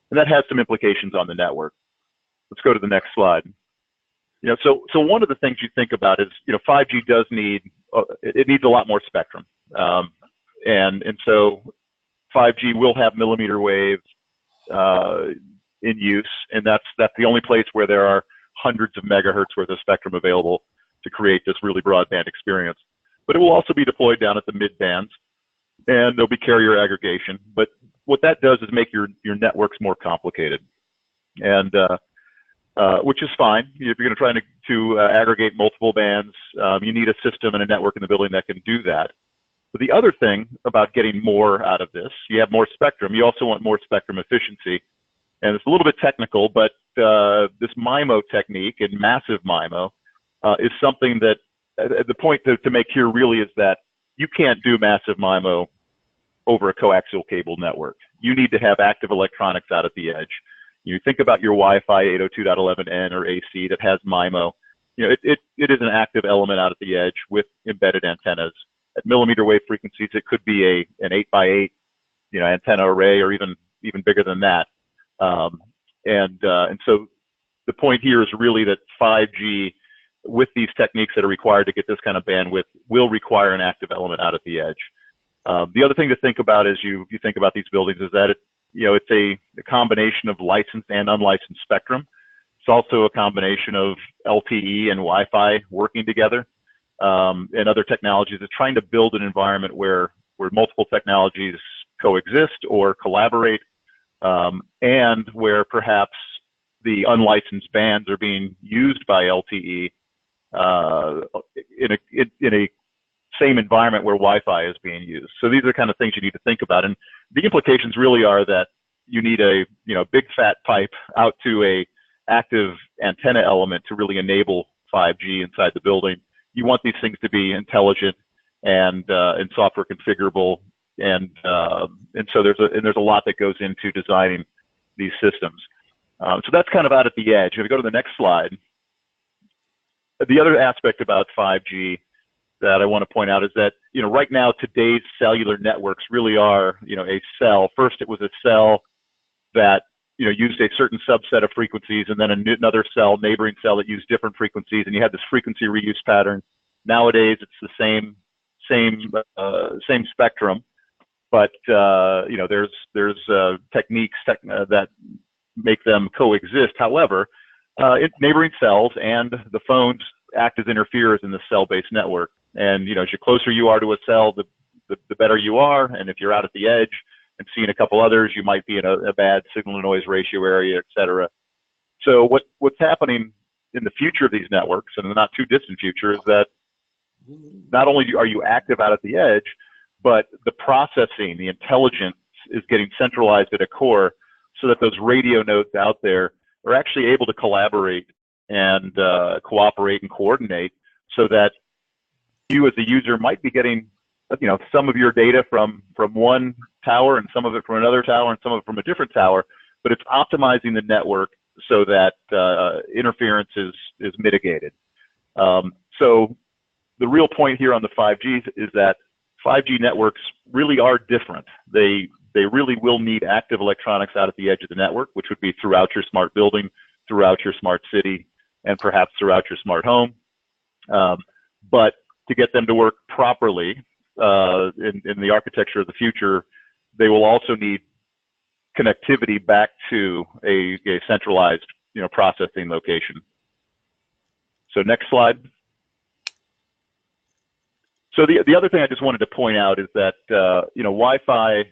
And that has some implications on the network. Let's go to the next slide. So one of the things you think about is, 5G does need, it needs a lot more spectrum. And so 5G will have millimeter wave in use, and that's the only place where there are hundreds of megahertz worth of spectrum available to create this really broadband experience. But it will also be deployed down at the mid bands, and there'll be carrier aggregation. But what that does is make your networks more complicated, and which is fine. If you're going to try to aggregate multiple bands, you need a system and a network in the building that can do that. But the other thing about getting more out of this, you have more spectrum. You also want more spectrum efficiency, and it's a little bit technical, but this MIMO technique and massive MIMO is something that the point to make here really is that you can't do massive MIMO over a coaxial cable network. You need to have active electronics out at the edge. You think about your Wi-Fi 802.11n or AC that has MIMO. It is an active element out at the edge with embedded antennas. At millimeter wave frequencies, it could be an 8x8 antenna array, or even bigger than that. And so the point here is really that 5G, with these techniques that are required to get this kind of bandwidth, will require an active element out at the edge. The other thing to think about as you think about these buildings is that it's a combination of licensed and unlicensed spectrum. It's also a combination of LTE and Wi-Fi working together, and other technologies. It's trying to build an environment where multiple technologies coexist or collaborate, and where perhaps the unlicensed bands are being used by LTE in a same environment where Wi-Fi is being used. So these are kind of things you need to think about, and the implications really are that you need a big fat pipe out to a active antenna element to really enable 5G inside the building. You want these things to be intelligent and software configurable, and so there's a lot that goes into designing these systems. So that's kind of out at the edge. If we go to the next slide, the other aspect about 5G that I want to point out is that right now today's cellular networks really are a cell. First, it was a cell that used a certain subset of frequencies, and then another cell, neighboring cell, that used different frequencies, and you had this frequency reuse pattern. Nowadays, it's the same spectrum, but there's techniques that make them coexist. However, neighboring cells and the phones act as interferers in the cell-based network. And as the closer you are to a cell, the better you are. And if you're out at the edge and seeing a couple others, you might be in a bad signal-to-noise ratio area, et cetera. So what's happening in the future of these networks, and in the not too distant future, is that not only are you active out at the edge, but the processing, the intelligence is getting centralized at a core, so that those radio nodes out there are actually able to collaborate and cooperate and coordinate, so that you as the user might be getting some of your data from one tower, and some of it from another tower, and some of it from a different tower, but it's optimizing the network so that interference is mitigated. So the real point here on the 5G is that 5G networks really are different. They really will need active electronics out at the edge of the network, which would be throughout your smart building, throughout your smart city, and perhaps throughout your smart home. But to get them to work properly in the architecture of the future, they will also need connectivity back to a centralized processing location. So next slide. So the other thing I just wanted to point out is that Wi-Fi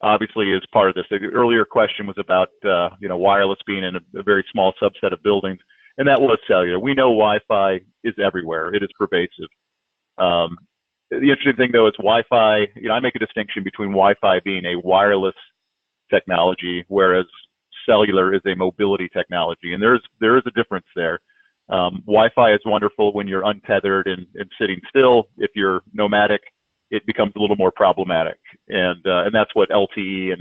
obviously is part of this. The earlier question was about wireless being in a very small subset of buildings, and that was cellular. We know Wi-Fi is everywhere. It is pervasive. The interesting thing, though, is Wi-Fi. I make a distinction between Wi-Fi being a wireless technology, whereas cellular is a mobility technology, and there is a difference there. Wi-Fi is wonderful when you're untethered and sitting still. If you're nomadic, it becomes a little more problematic, and that's what LTE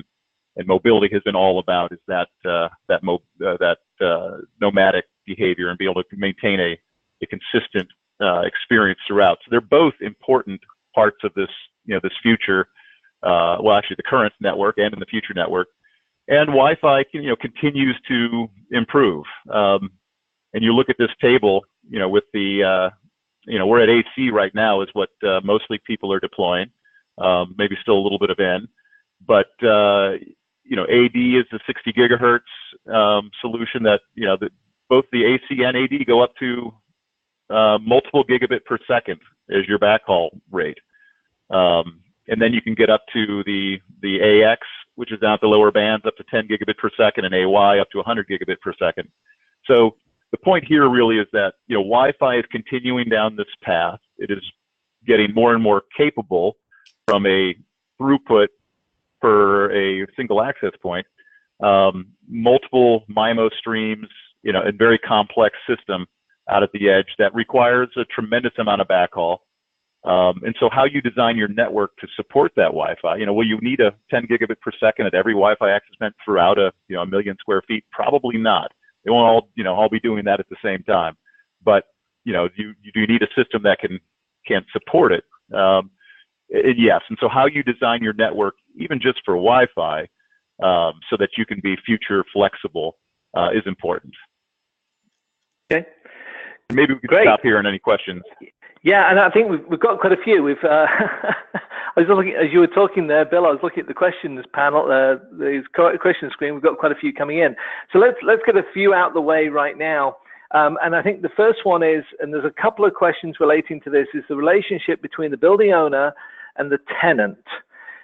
and mobility has been all about, is that nomadic behavior and be able to maintain a consistent experience throughout. So they're both important parts of this, this future, well, actually the current network and in the future network. And Wi-Fi continues to improve. And you look at this table, with the, we're at AC right now is what mostly people are deploying, maybe still a little bit of N, but AD is the 60 gigahertz solution that, both the AC and AD go up to multiple gigabit per second as your backhaul rate. And then you can get up to the AX, which is down at the lower bands, up to 10 gigabit per second, and AY up to 100 gigabit per second. So the point here really is that, Wi-Fi is continuing down this path. It is getting more and more capable from a throughput per a single access point, multiple MIMO streams, a very complex system out at the edge that requires a tremendous amount of backhaul. And so how you design your network to support that Wi-Fi, will you need a 10 gigabit per second at every Wi-Fi access point throughout a million square feet? Probably not. They won't all be doing that at the same time. But you do need a system that can support it. Yes, and so how you design your network, even just for Wi-Fi, so that you can be future flexible, is important. Okay. Maybe we can stop here on any questions. Yeah, and I think we've got quite a few. I was looking, as you were talking there, Bill, I was looking at the questions panel, the question screen. We've got quite a few coming in. So let's get a few out the way right now. And I think the first one is, and there's a couple of questions relating to this, is the relationship between the building owner and the tenant.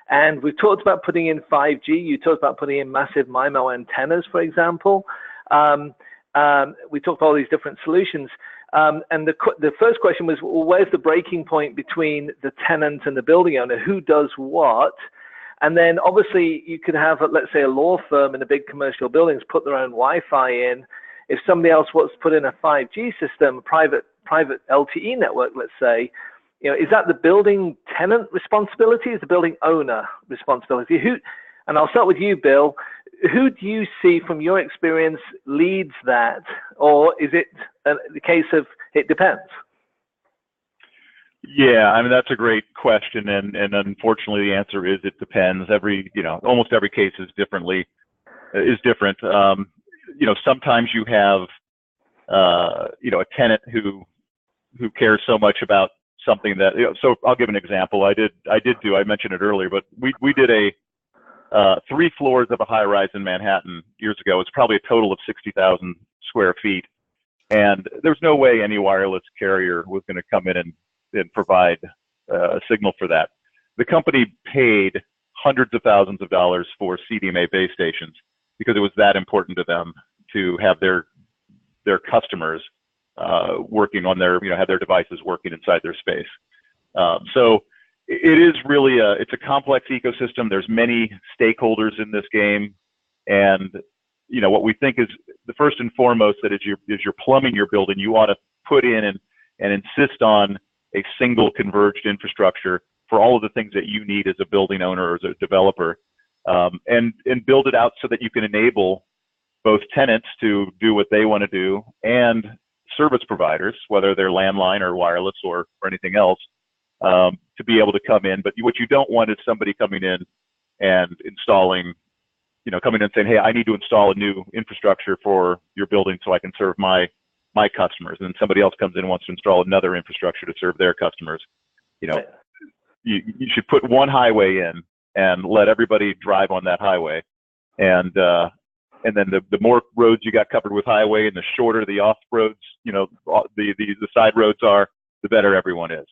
And we've talked about putting in 5G. You talked about putting in massive MIMO antennas, for example. We talked about all these different solutions. And the first question was, well, where's the breaking point between the tenant and the building owner? Who does what? And then obviously you could have, let's say, a law firm in a big commercial buildings put their own Wi-Fi in. If somebody else wants to put in a 5G system, private LTE network, let's say, is that the building tenant responsibility? Is the building owner responsibility? And I'll start with you, Bill. Who do you see from your experience leads that? Or is it the case of it depends? Yeah, I mean, that's a great question. And unfortunately, the answer is it depends. Almost every case is different. Sometimes you have, a tenant who cares so much about something that, so I'll give an example. I mentioned it earlier, but we did 3 floors of a high rise in Manhattan years ago. It's probably a total of 60,000 square feet. And there's no way any wireless carrier was going to come in and provide a signal for that. The company paid hundreds of thousands of dollars for CDMA base stations because it was that important to them to have their customers working on have their devices working inside their space. So it is really it's a complex ecosystem. There's many stakeholders in this game, and what we think is the first and foremost that as you're plumbing your building, you ought to put in and insist on a single converged infrastructure for all of the things that you need as a building owner or as a developer, and build it out so that you can enable both tenants to do what they want to do and service providers, whether they're landline or wireless or anything else, to be able to come in. But what you don't want is somebody coming in and coming in and saying, hey, I need to install a new infrastructure for your building so I can serve my customers. And then somebody else comes in and wants to install another infrastructure to serve their customers. You should put one highway in and let everybody drive on that highway. And then the more roads you got covered with highway and the shorter the off roads, the side roads are, the better everyone is.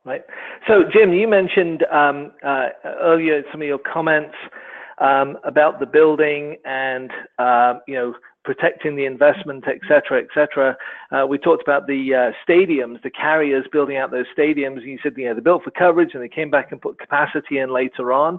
Right. So, Jim, you mentioned earlier some of your comments about the building and protecting the investment, et cetera, et cetera. We talked about the stadiums, the carriers building out those stadiums. And you said they're built for coverage, and they came back and put capacity in later on.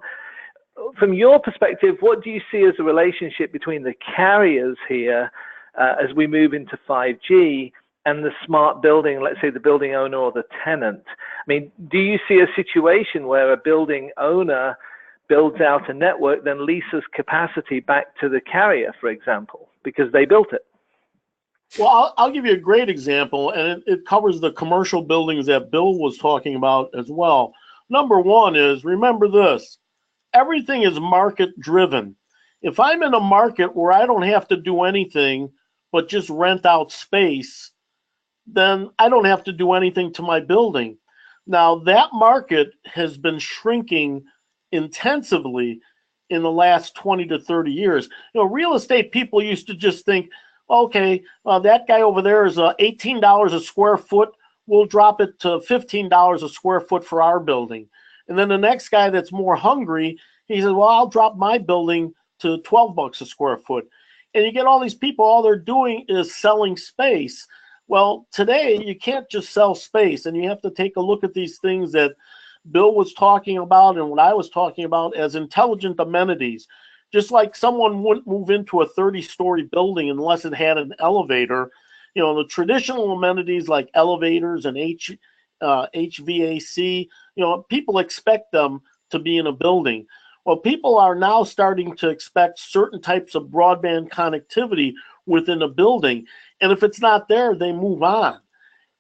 from your perspective, what do you see as a relationship between the carriers here as we move into 5G and the smart building, let's say the building owner or the tenant? I mean, do you see a situation where a building owner builds out a network, then leases capacity back to the carrier, for example, because they built it? Well, I'll give you a great example, and it covers the commercial buildings that Bill was talking about as well. Number one is, remember this, everything is market driven. If I'm in a market where I don't have to do anything but just rent out space, then I don't have to do anything to my building. Now, that market has been shrinking intensively in the last 20 to 30 years. Real estate people used to just think, okay, that guy over there is $18 a square foot. We'll drop it to $15 a square foot for our building. And then the next guy that's more hungry, he says, well, I'll drop my building to $12 a square foot. And you get all these people, all they're doing is selling space. Well, today you can't just sell space, and you have to take a look at these things that Bill was talking about and what I was talking about as intelligent amenities. Just like someone wouldn't move into a 30-story building unless it had an elevator. The traditional amenities like elevators and HVAC, people expect them to be in a building. Well, people are now starting to expect certain types of broadband connectivity within a building. And if it's not there, they move on.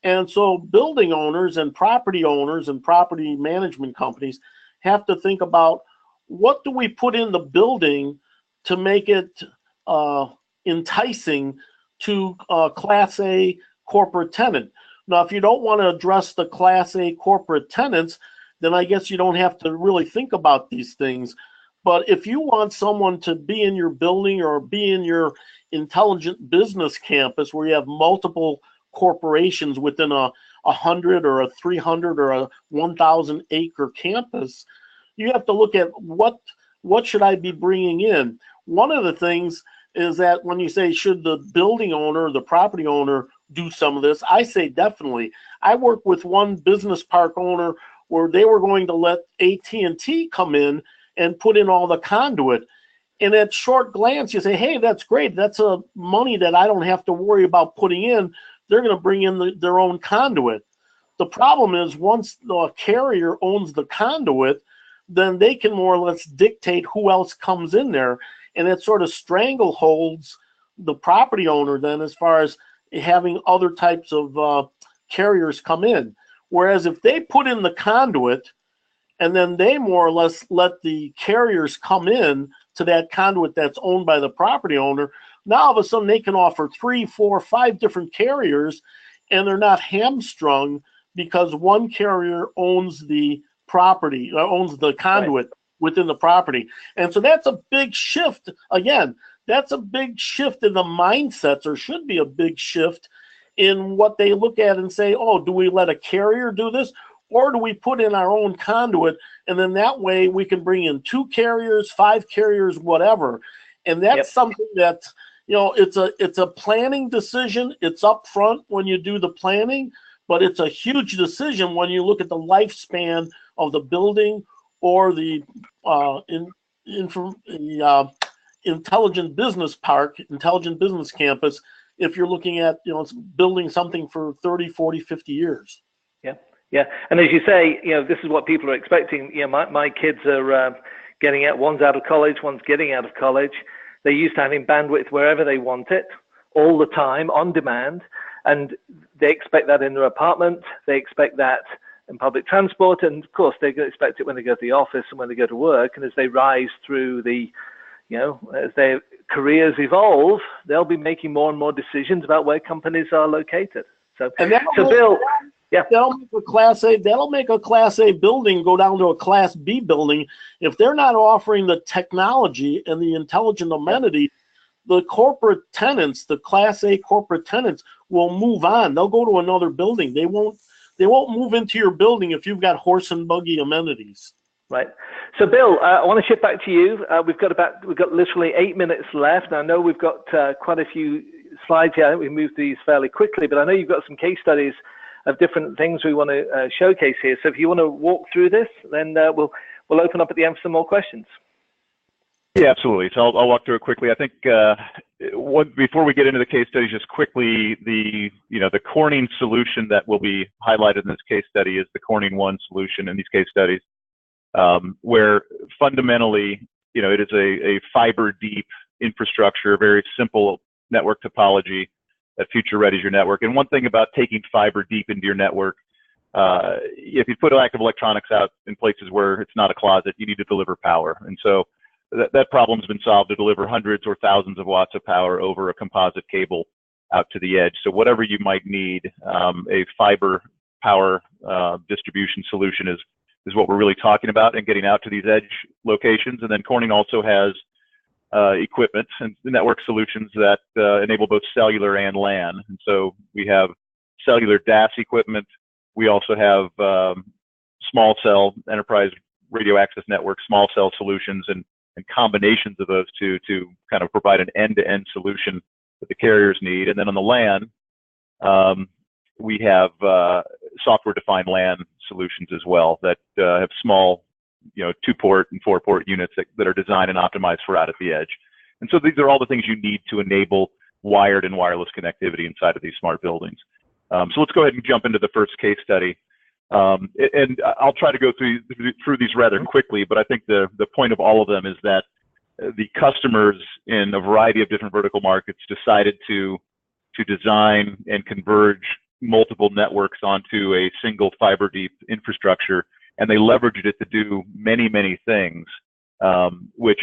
And so building owners and property management companies have to think about, what do we put in the building to make it enticing to a Class A corporate tenant? Now, if you don't want to address the Class A corporate tenants, then I guess you don't have to really think about these things. But if you want someone to be in your building or be in your intelligent business campus where you have multiple corporations within a 100 or a 300 or a 1,000 acre campus, you have to look at what should I be bringing in. One of the things is that when you say, should the building owner, the property owner do some of this, I say definitely. I worked with one business park owner where they were going to let AT&T come in and put in all the conduit. And at short glance, you say, hey, that's great. That's money that I don't have to worry about putting in. They're going to bring in their own conduit. The problem is, once the carrier owns the conduit, then they can more or less dictate who else comes in there. And it sort of strangleholds the property owner then as far as having other types of carriers come in. Whereas if they put in the conduit and then they more or less let the carriers come in to that conduit that's owned by the property owner, now all of a sudden they can offer 3, 4, 5 different carriers, and they're not hamstrung because one carrier owns the property, owns the conduit within the property. And so that's a big shift. Again, that's a big shift in the mindsets, or should be a big shift in what they look at and say, oh, do we let a carrier do this? Or do we put in our own conduit, and then that way we can bring in 2 carriers, 5 carriers, whatever. And that's something that, it's a planning decision. It's upfront when you do the planning, but it's a huge decision when you look at the lifespan of the building or the intelligent business park, intelligent business campus, if you're looking at building something for 30, 40, 50 years. Yeah, and as you say, this is what people are expecting. My kids are getting out. One's out of college, one's getting out of college. They're used to having bandwidth wherever they want it, all the time, on demand, and they expect that in their apartment. They expect that in public transport, and of course they expect it when they go to the office and when they go to work. And as they rise through as their careers evolve, they'll be making more and more decisions about where companies are located. So Bill. Yeah, that'll make a Class A building go down to a Class B building. If they're not offering the technology and the intelligent amenity, the corporate tenants, the Class A corporate tenants, will move on. They'll go to another building. They won't move into your building if you've got horse and buggy amenities. Right. So, Bill, I want to shift back to you. We've got literally 8 minutes left. I know we've got quite a few slides here. I think we moved these fairly quickly, but I know you've got some case studies of different things we want to showcase here. So if you want to walk through this, then we'll open up at the end for some more questions. Yeah, absolutely. So I'll walk through it quickly. I think before we get into the case study, just quickly, the Corning solution that will be highlighted in this case study is the Corning One solution in these case studies, where fundamentally, it is a fiber deep infrastructure, very simple network topology that future readies your network. And one thing about taking fiber deep into your network, if you put active electronics out in places where it's not a closet, you need to deliver power. And so that problem's been solved to deliver hundreds or thousands of watts of power over a composite cable out to the edge. So whatever you might need, a fiber power distribution solution is what we're really talking about, and getting out to these edge locations. And then Corning also has equipment and network solutions that enable both cellular and LAN. And so we have cellular DAS equipment. We also have small cell enterprise radio access network, small cell solutions, and combinations of those two to kind of provide an end-to-end solution that the carriers need. And then on the LAN, we have software-defined LAN solutions as well that have small, 2-port and 4-port units that are designed and optimized for out at the edge. And so these are all the things you need to enable wired and wireless connectivity inside of these smart buildings. So let's go ahead and jump into the first case study. And I'll try to go through these rather quickly, but I think the point of all of them is that the customers in a variety of different vertical markets decided to design and converge multiple networks onto a single fiber deep infrastructure, and they leveraged it to do many, many things, which,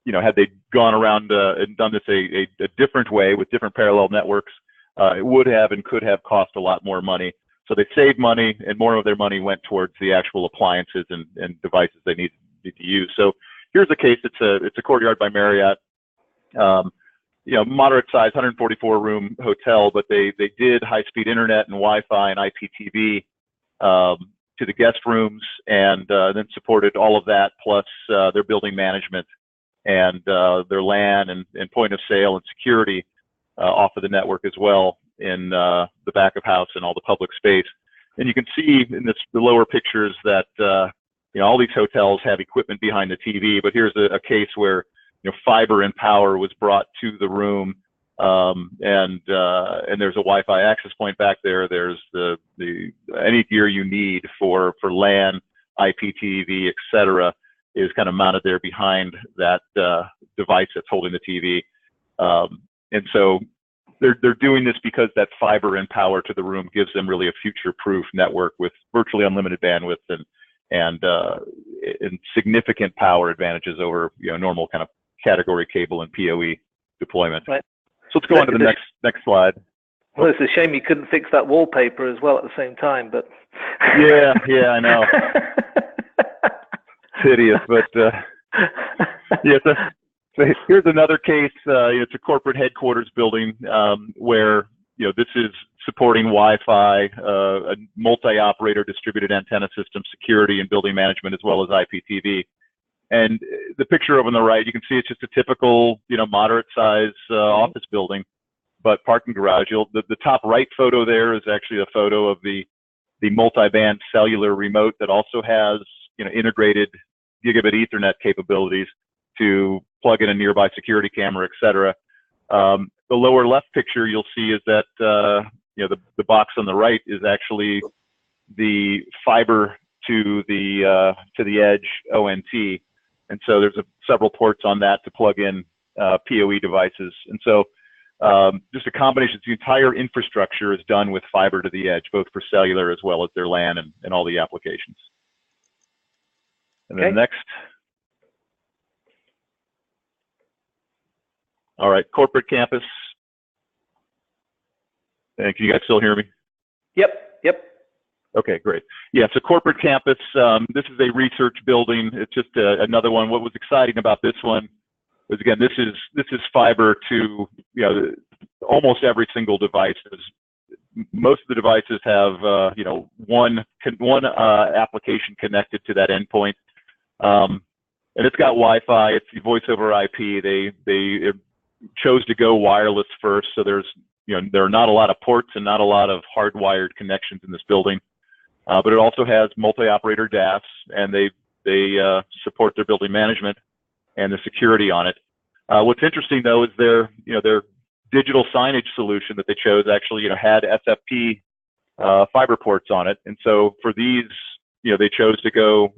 had they gone around and done this a different way with different parallel networks, it would have and could have cost a lot more money. So they saved money, and more of their money went towards the actual appliances and devices they needed to use. So here's a case. It's a Courtyard by Marriott, moderate size, 144 room hotel, but they did high speed internet and Wi-Fi and IPTV to the guest rooms, and then supported all of that plus their building management and their LAN and point of sale and security off of the network as well, in the back of house and all the public space. And you can see in the lower pictures that all these hotels have equipment behind the TV, but here's a case where fiber and power was brought to the room, and there's a Wi-Fi access point back there. There's the any gear you need for LAN, IPTV, etc., is kind of mounted there behind that device that's holding the TV. And so they're doing this because that fiber and power to the room gives them really a future-proof network with virtually unlimited bandwidth and significant power advantages over normal kind of category cable and PoE deployment. Right. So let's go on to the next slide. Well, it's a shame you couldn't fix that wallpaper as well at the same time, but yeah, I know. It's hideous, but yeah. So here's another case. It's a corporate headquarters building where this is supporting Wi-Fi, a multi-operator distributed antenna system, security and building management, as well as IPTV. And the picture over on the right, you can see it's just a typical, moderate size office building, but parking garage. The top right photo there is actually a photo of the multi-band cellular remote that also has, integrated gigabit Ethernet capabilities to plug in a nearby security camera, etc. The lower left picture you'll see is that the box on the right is actually the fiber to the edge ONT, and so there's several ports on that to plug in PoE devices. And so just a combination. The entire infrastructure is done with fiber to the edge, both for cellular as well as their LAN and all the applications. And then next. All right, corporate campus. And can you guys still hear me? Yep. Okay, great. Yeah, so corporate campus, this is a research building. It's just another one. What was exciting about this one was, again, this is fiber to almost every single device. Most of the devices have one application connected to that endpoint, and it's got Wi-Fi. It's voice over IP. They chose to go wireless first, so there are not a lot of ports and not a lot of hardwired connections in this building. But it also has multi-operator DAS, and they support their building management. and the security on it. What's interesting though is their digital signage solution that they chose actually had SFP fiber ports on it, and so for these they chose to go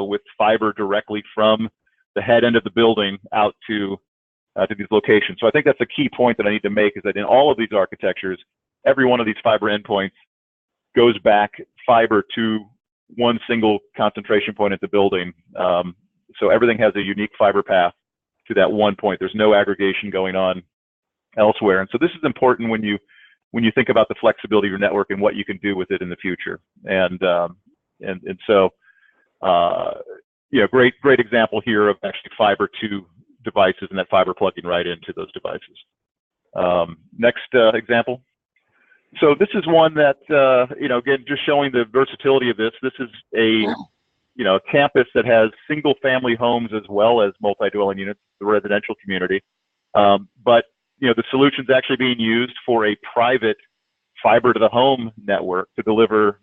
with fiber directly from the head end of the building out to these locations. So I think that's a key point that I need to make, is that in all of these architectures, every one of these fiber endpoints goes back fiber to one single concentration point at the building. So everything has a unique fiber path to that one point. There's no aggregation going on elsewhere. And so this is important when you think about the flexibility of your network and what you can do with it in the future. And so great example here of actually fiber to devices and that fiber plugging right into those devices. Next example. So this is one that, again, just showing the versatility of this. This is a campus that has single family homes as well as multi-dwelling units, the residential community. But, the solution's actually being used for a private fiber to the home network to deliver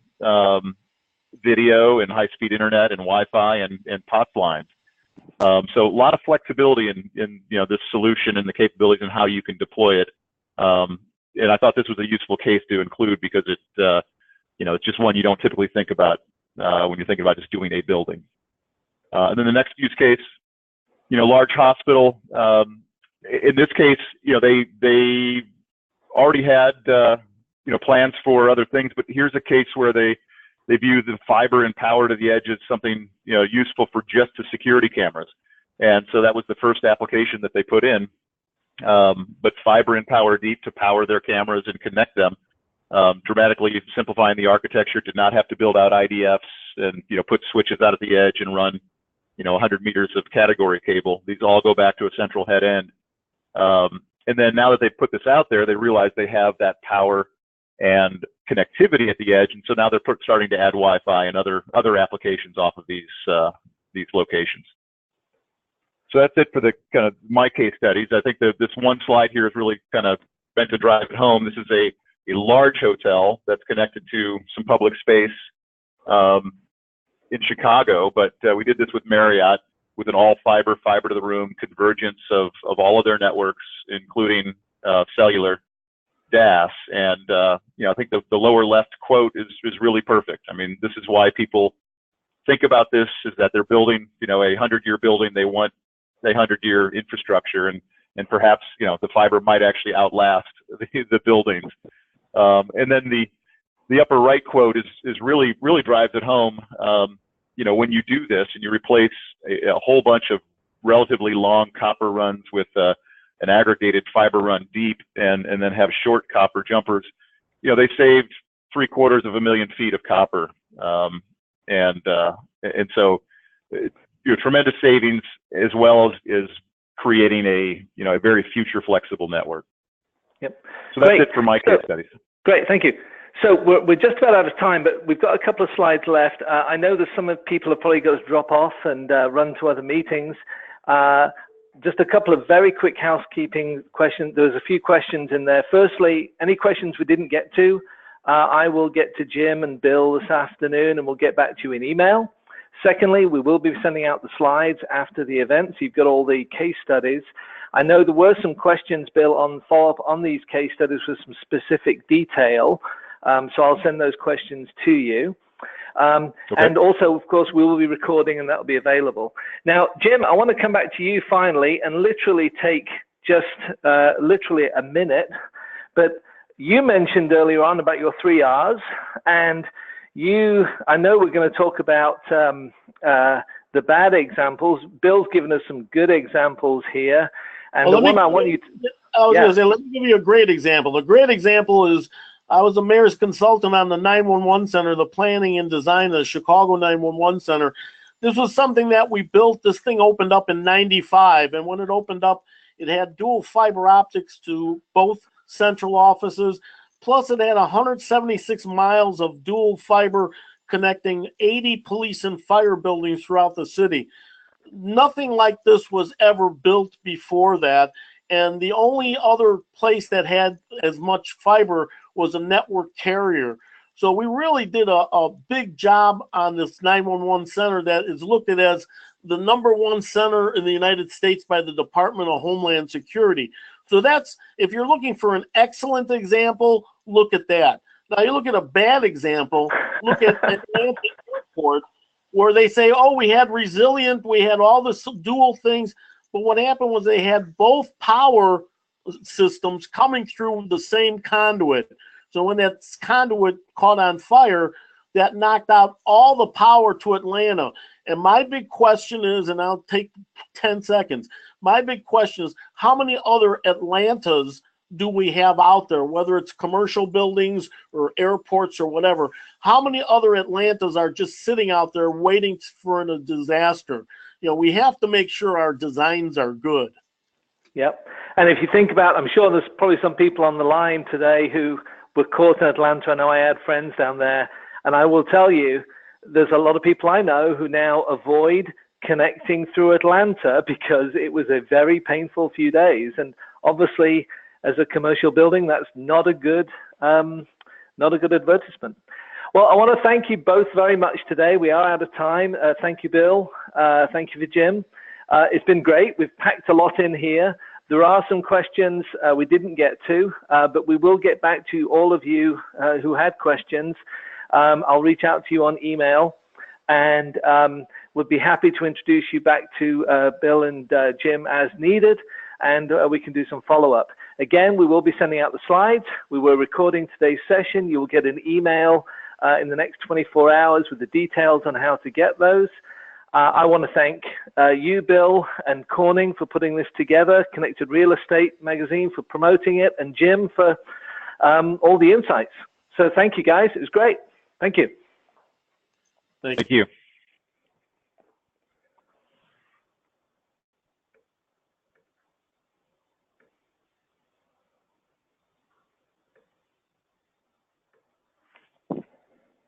video and high-speed internet and Wi-Fi and POTS lines. So a lot of flexibility in this solution and the capabilities and how you can deploy it. And I thought this was a useful case to include because it's just one you don't typically think about when you're thinking about just doing a building. And then the next use case, large hospital. In this case, they already had plans for other things, but here's a case where they view the fiber and power to the edge as something useful for just the security cameras, and so that was the first application that they put in. But fiber and power deep to power their cameras and connect them, dramatically simplifying the architecture. Did not have to build out IDFs and put switches out at the edge and run 100 meters of category cable. These all go back to a central head end. And then now that they've put this out there, they realize they have that power and connectivity at the edge, and so now they're starting to add Wi-Fi and other applications off of these locations. So that's it for the kind of my case studies. I think that this one slide here is really kind of meant to drive it home. This is a large hotel that's connected to some public space in Chicago, but we did this with Marriott with an all fiber to the room convergence of all of their networks, including cellular DAS. And I think the lower left quote is really perfect. I mean, this is why people think about this, is that they're building a 100-year building. They want a 100-year infrastructure, and perhaps the fiber might actually outlast the buildings. And then the upper right quote is really drives it home. When you do this and you replace a whole bunch of relatively long copper runs with an aggregated fiber run deep, and then have short copper jumpers, they saved 750,000 feet of copper, and so tremendous savings, as well as creating a very future flexible network. Yep. So that's it for my case studies. Great, thank you. So we're just about out of time, but we've got a couple of slides left. I know that some of people have probably got to drop off and run to other meetings. Just a couple of very quick housekeeping questions. There's a few questions in there. Firstly, any questions we didn't get to, I will get to Jim and Bill this afternoon, and we'll get back to you in email. Secondly, we will be sending out the slides after the event, so you've got all the case studies. I know there were some questions, Bill, on follow-up on these case studies with some specific detail, so I'll send those questions to you. Okay. And also, of course, we will be recording, and that will be available. Now, Jim, I want to come back to you finally and literally take just literally a minute. But you mentioned earlier on about your 3 R's, and I know we're going to talk about the bad examples. Bill's given us some good examples here. And let me give you a great example. A great example is, I was a mayor's consultant on the 911 center, the planning and design of the Chicago 911 center. This was something that we built. This thing opened up in '95, and when it opened up, it had dual fiber optics to both central offices, plus it had 176 miles of dual fiber connecting 80 police and fire buildings throughout the city. Nothing like this was ever built before that, and the only other place that had as much fiber was a network carrier. So we really did a big job on this 911 center that is looked at as the #1 center in the United States by the Department of Homeland Security. So that's, if you're looking for an excellent example, look at that. Now you look at a bad example, look at Atlanta Airport, where they say, oh, we had resilient, we had all this dual things, but what happened was they had both power systems coming through the same conduit. So when that conduit caught on fire, that knocked out all the power to Atlanta. And my big question is, and I'll take 10 seconds, my big question is, how many other Atlantas do we have out there, whether it's commercial buildings or airports or whatever? How many other Atlantas are just sitting out there waiting for a disaster? You know, we have to make sure our designs are good. Yep. And if you think about, I'm sure there's probably some people on the line today who were caught in Atlanta. I know I had friends down there. And I will tell you, there's a lot of people I know who now avoid connecting through Atlanta because it was a very painful few days. And obviously, as a commercial building, that's not a good advertisement. Well, I want to thank you both very much today. We are out of time. Thank you, Bill. Thank you for Jim. It's been great. We've packed a lot in here. There are some questions we didn't get to, but we will get back to all of you who had questions. I'll reach out to you on email, and we'd be happy to introduce you back to Bill and Jim as needed, and we can do some follow-up. Again, we will be sending out the slides. We were recording today's session. You will get an email in the next 24 hours with the details on how to get those. I want to thank you, Bill, and Corning for putting this together, Connected Real Estate Magazine for promoting it, and Jim for all the insights. So thank you, guys. It was great. Thank you. Thank you. Thank you.